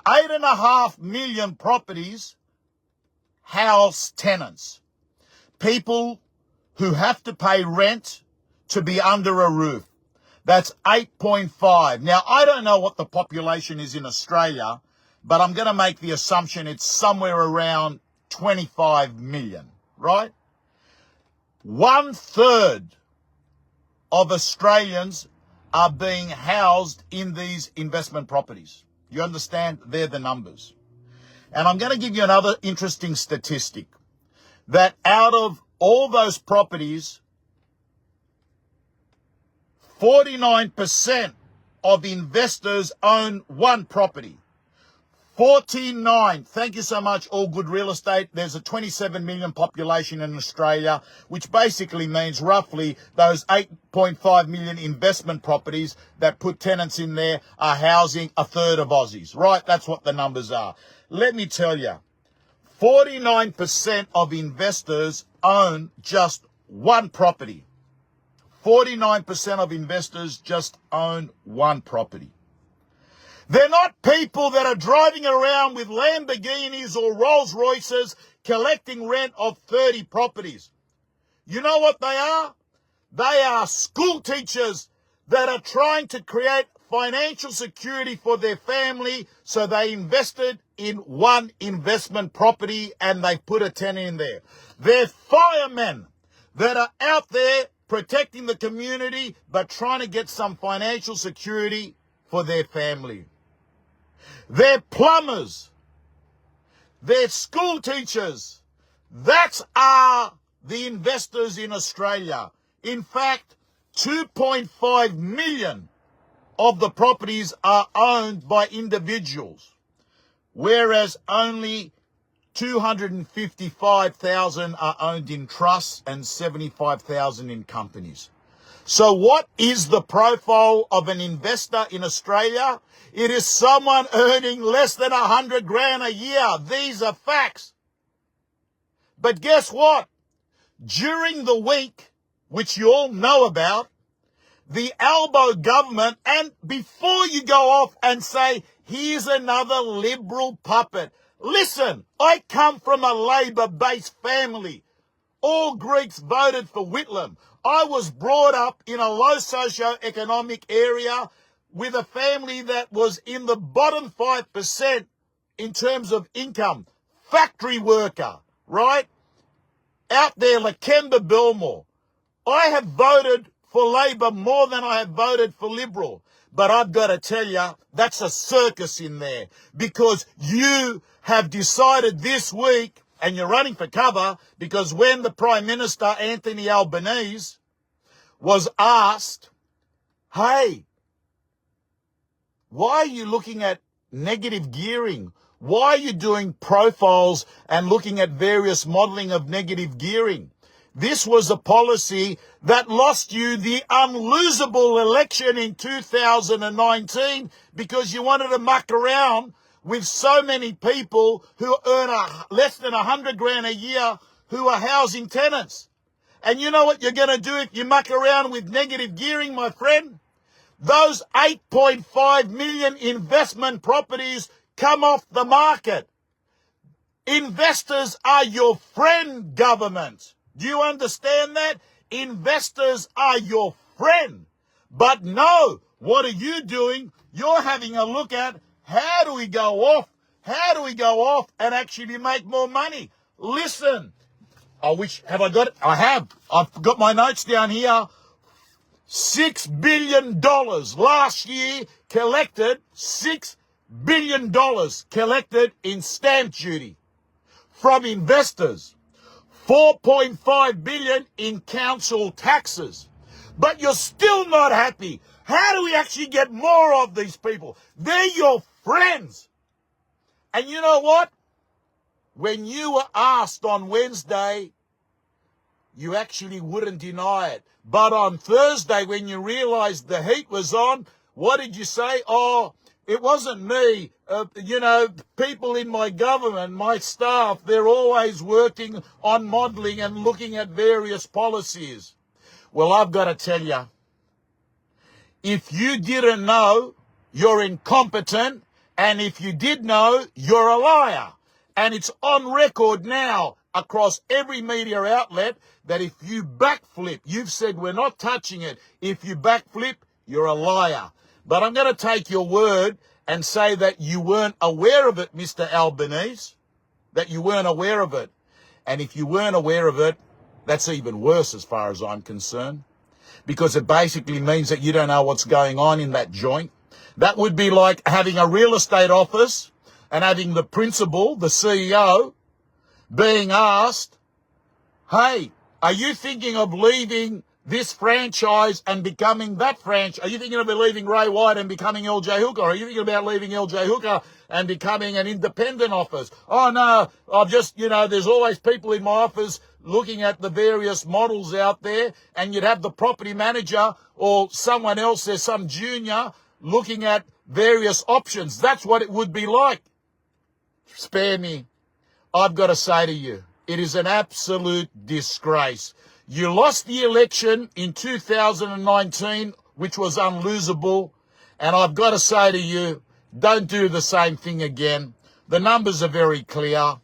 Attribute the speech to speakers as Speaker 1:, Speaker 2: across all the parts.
Speaker 1: 8.5 million properties house tenants, people who have to pay rent to be under a roof. That's 8.5. Now, I don't know what the population is in Australia, but I'm going to make the assumption it's somewhere around 25 million, right? 1/3 of Australians are being housed in these investment properties. You understand? They're the numbers. And I'm going to give you another interesting statistic, that out of all those properties, 49% of investors own one property. 49. Thank you so much, All Good Real Estate. There's a 27 million population in Australia, which basically means roughly those 8.5 million investment properties that put tenants in there are housing 1/3 of Aussies, right? That's what the numbers are. Let me tell you, 49% of investors own just one property. 49% of investors just own one property. They're not people that are driving around with Lamborghinis or Rolls Royces collecting rent of 30 properties. You know what they are? They are school teachers that are trying to create financial security for their family, so they invested in one investment property and they put a tenant in there. They're firemen that are out there protecting the community but trying to get some financial security for their family. They're plumbers. They're school teachers. That's are the investors in Australia. In fact, 2.5 million of the properties are owned by individuals, whereas only 255,000 are owned in trusts and 75,000 in companies. So what is the profile of an investor in Australia? It is someone earning less than 100 grand a year. These are facts. But guess what? During the week, which you all know about, the Albo government, and before you go off and say, here's another Liberal puppet. Listen, I come from a Labor-based family. All Greeks voted for Whitlam. I was brought up in a low socio-economic area with a family that was in the bottom 5% in terms of income. Factory worker, right? Out there, Lakemba Belmore. I have voted for Labor more than I have voted for Liberal. But I've got to tell you, that's a circus in there, because you have decided this week, and you're running for cover, because when the Prime Minister, Anthony Albanese, was asked, hey, why are you looking at negative gearing? Why are you doing profiles and looking at various modelling of negative gearing? This was a policy that lost you the unlosable election in 2019 because you wanted to muck around with so many people who earn less than 100 grand a year who are housing tenants. And you know what you're going to do if you muck around with negative gearing, my friend? Those 8.5 million investment properties come off the market. Investors are your friend, government. Do you understand that? Investors are your friend. But no, what are you doing? You're having a look at how do we go off? How do we go off and actually make more money? Listen, have I got it? I have. I've got my notes down here. $6 billion last year collected, $6 billion collected in stamp duty from investors. 4.5 billion in council taxes. But you're still not happy. How do we actually get more of these people? They're your friends. And you know what? When you were asked on Wednesday, you actually wouldn't deny it. But on Thursday, when you realized the heat was on, what did you say? Oh, it wasn't me. People in my government, my staff, they're always working on modelling and looking at various policies. Well, I've got to tell you, if you didn't know, you're incompetent And if you did know, you're a liar. And it's on record now across every media outlet that if you backflip, you've said we're not touching it. If you backflip, you're a liar. But I'm going to take your word and say that you weren't aware of it, Mr. Albanese, that you weren't aware of it. And if you weren't aware of it, that's even worse as far as I'm concerned, because it basically means that you don't know what's going on in that joint. That would be like having a real estate office and having the principal, the CEO, being asked, hey, are you thinking of leaving this franchise and becoming that franchise? Are you thinking of leaving Ray White and becoming LJ Hooker? Are you thinking about leaving LJ Hooker and becoming an independent office? Oh, no, I've just, there's always people in my office looking at the various models out there, and you'd have the property manager or someone else, there's some junior, looking at various options. That's what it would be like. Spare me. I've got to say to you, it is an absolute disgrace. You lost the election in 2019, which was unlosable, and I've got to say to you, don't do the same thing again. The numbers are very clear.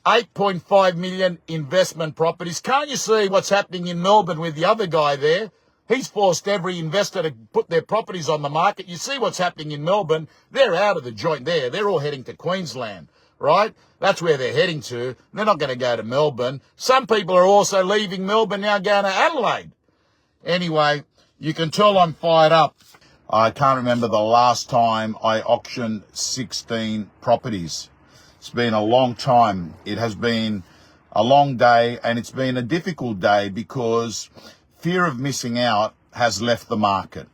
Speaker 1: 8.5 million investment properties. Can't you see what's happening in Melbourne with the other guy there? He's forced every investor to put their properties on the market. You see what's happening in Melbourne. They're out of the joint there. They're all heading to Queensland, right? That's where they're heading to. They're not going to go to Melbourne. Some people are also leaving Melbourne now, going to Adelaide. Anyway, you can tell I'm fired up. I can't remember the last time I auctioned 16 properties. It's been a long time. It has been a long day, and it's been a difficult day because fear of missing out has left the market.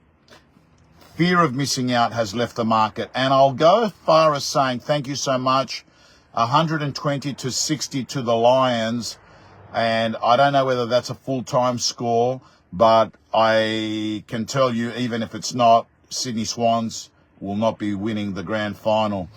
Speaker 1: Fear of missing out has left the market. And I'll go as far as saying thank you so much. 120 to 60 to the Lions. And I don't know whether that's a full-time score, but I can tell you, even if it's not, Sydney Swans will not be winning the grand final.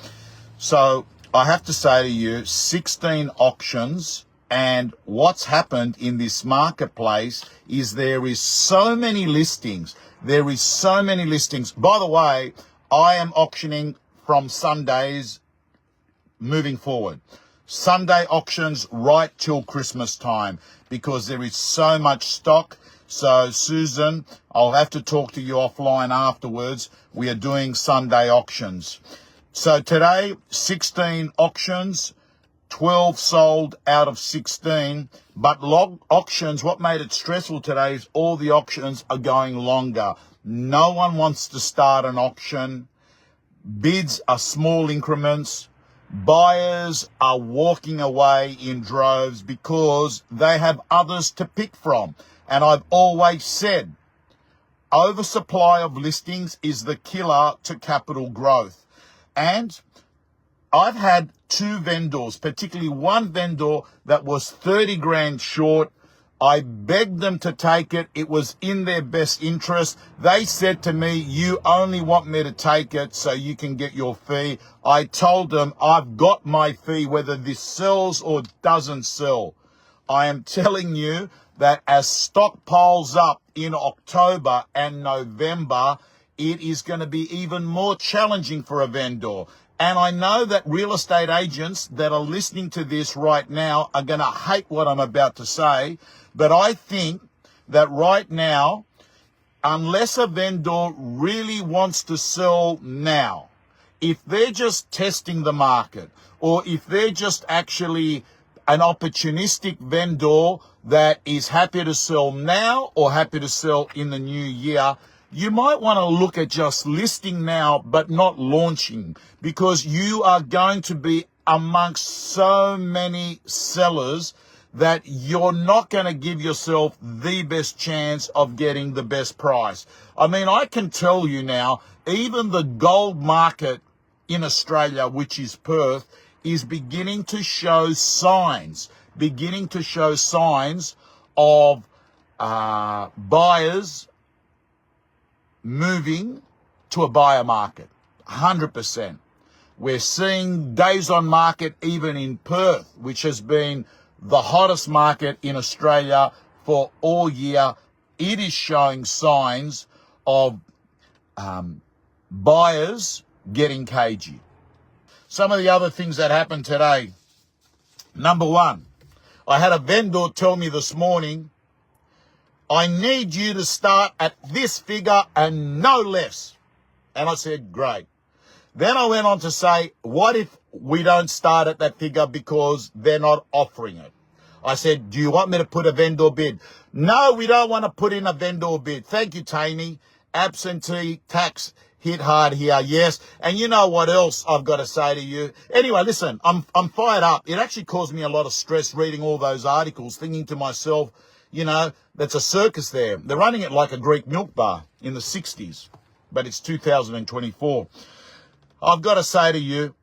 Speaker 1: So I have to say to you, 16 auctions. And what's happened in this marketplace is there is so many listings. There is so many listings. By the way, I am auctioning from Sundays moving forward. Sunday auctions right till Christmas time because there is so much stock. So, Susan, I'll have to talk to you offline afterwards. We are doing Sunday auctions. So today, 16 auctions. 12 sold out of 16, but auctions, what made it stressful today is all the auctions are going longer. No one wants to start an auction. Bids are small increments. Buyers are walking away in droves because they have others to pick from. And I've always said, oversupply of listings is the killer to capital growth. And I've had two vendors, particularly one vendor that was 30 grand short. I begged them to take it. It was in their best interest. They said to me, you only want me to take it so you can get your fee. I told them I've got my fee whether this sells or doesn't sell. I am telling you that as stock piles up in October and November, it is going to be even more challenging for a vendor. And I know that real estate agents that are listening to this right now are going to hate what I'm about to say, but I think that right now, unless a vendor really wants to sell now, if they're just testing the market, or if they're just actually an opportunistic vendor that is happy to sell now or happy to sell in the new year, you might want to look at just listing now but not launching, because you are going to be amongst so many sellers that you're not going to give yourself the best chance of getting the best price. I mean, I can tell you now, even the gold market in Australia, which is Perth, is beginning to show signs of buyers moving to a buyer market, 100%. We're seeing days on market even in Perth, which has been the hottest market in Australia for all year. It is showing signs of buyers getting cagey. some of the other things that happened today. Number one, I had a vendor tell me this morning, I need you to start at this figure and no less. And I said, great. Then I went on to say, what if we don't start at that figure because they're not offering it? I said, do you want me to put a vendor bid? No, we don't want to put in a vendor bid. Thank you, Tammy. Absentee tax hit hard here, yes. And you know what else I've got to say to you? Anyway, listen, I'm fired up. It actually caused me a lot of stress reading all those articles, thinking to myself, you know, that's a circus there. They're running it like a Greek milk bar in the 60s, but it's 2024. I've got to say to you,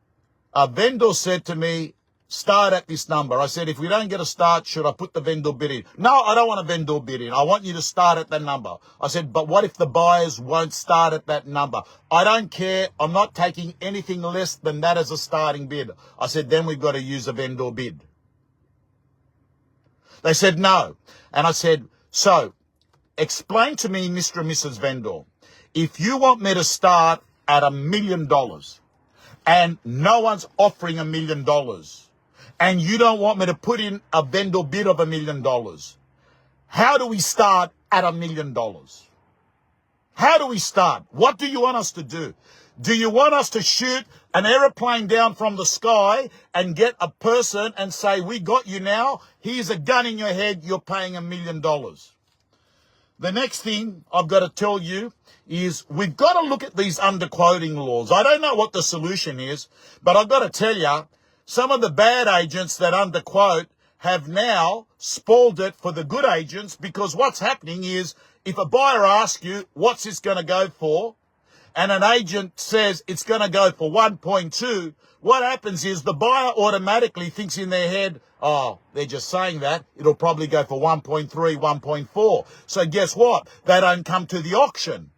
Speaker 1: a vendor said to me, start at this number. I said, if we don't get a start, should I put the vendor bid in? No, I don't want a vendor bid in. I want you to start at that number. I said, but what if the buyers won't start at that number? I don't care. I'm not taking anything less than that as a starting bid. I said, then we've got to use a vendor bid. They said no. And I said, so explain to me, Mr. and Mrs. Vendor, if you want me to start at $1 million and no one's offering $1 million, and you don't want me to put in a vendor bid of $1 million, how do we start at $1 million? How do we start? What do you want us to do? Do you want us to shoot an aeroplane down from the sky and get a person and say, we got you now, here's a gun in your head, you're paying $1 million? The next thing I've got to tell you is we've got to look at these underquoting laws. I don't know what the solution is, but I've got to tell you, some of the bad agents that underquote have now spoiled it for the good agents, because what's happening is if a buyer asks you, what's this going to go for? And an agent says it's going to go for 1.2, what happens is the buyer automatically thinks in their head, oh, they're just saying that, it'll probably go for 1.3, 1.4. So guess what? They don't come to the auction.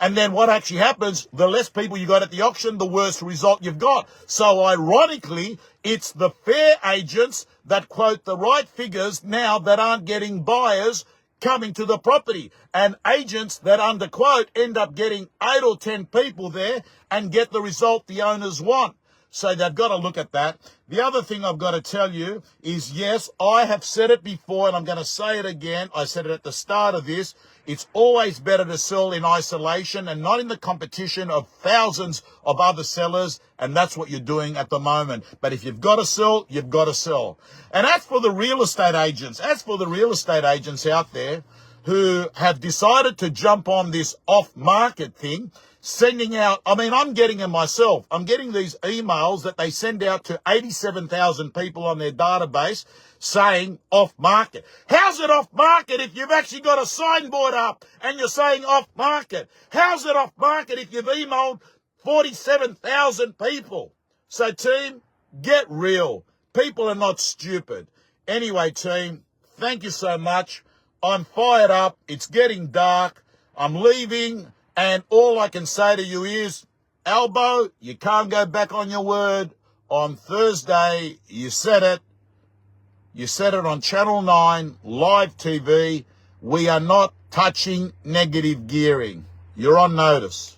Speaker 1: And then what actually happens, the less people you got at the auction, the worse result you've got. So ironically, it's the fair agents that quote the right figures now that aren't getting buyers coming to the property. And agents that underquote end up getting 8 or 10 people there and get the result the owners want. So they've got to look at that. The other thing I've got to tell you is, yes, I have said it before and I'm going to say it again. I said it at the start of this. It's always better to sell in isolation and not in the competition of thousands of other sellers. And that's what you're doing at the moment. But if you've got to sell, you've got to sell. And as for the real estate agents out there who have decided to jump on this off-market thing, sending out, I mean, I'm getting them myself. I'm getting these emails that they send out to 87,000 people on their database saying off-market. How's it off-market if you've actually got a signboard up and you're saying off-market? How's it off-market if you've emailed 47,000 people? So, team, get real. People are not stupid. Anyway, team, thank you so much. I'm fired up. It's getting dark. I'm leaving. And all I can say to you is, Albo, you can't go back on your word. On Thursday, you said it. You said it on Channel 9, live TV. We are not touching negative gearing. You're on notice.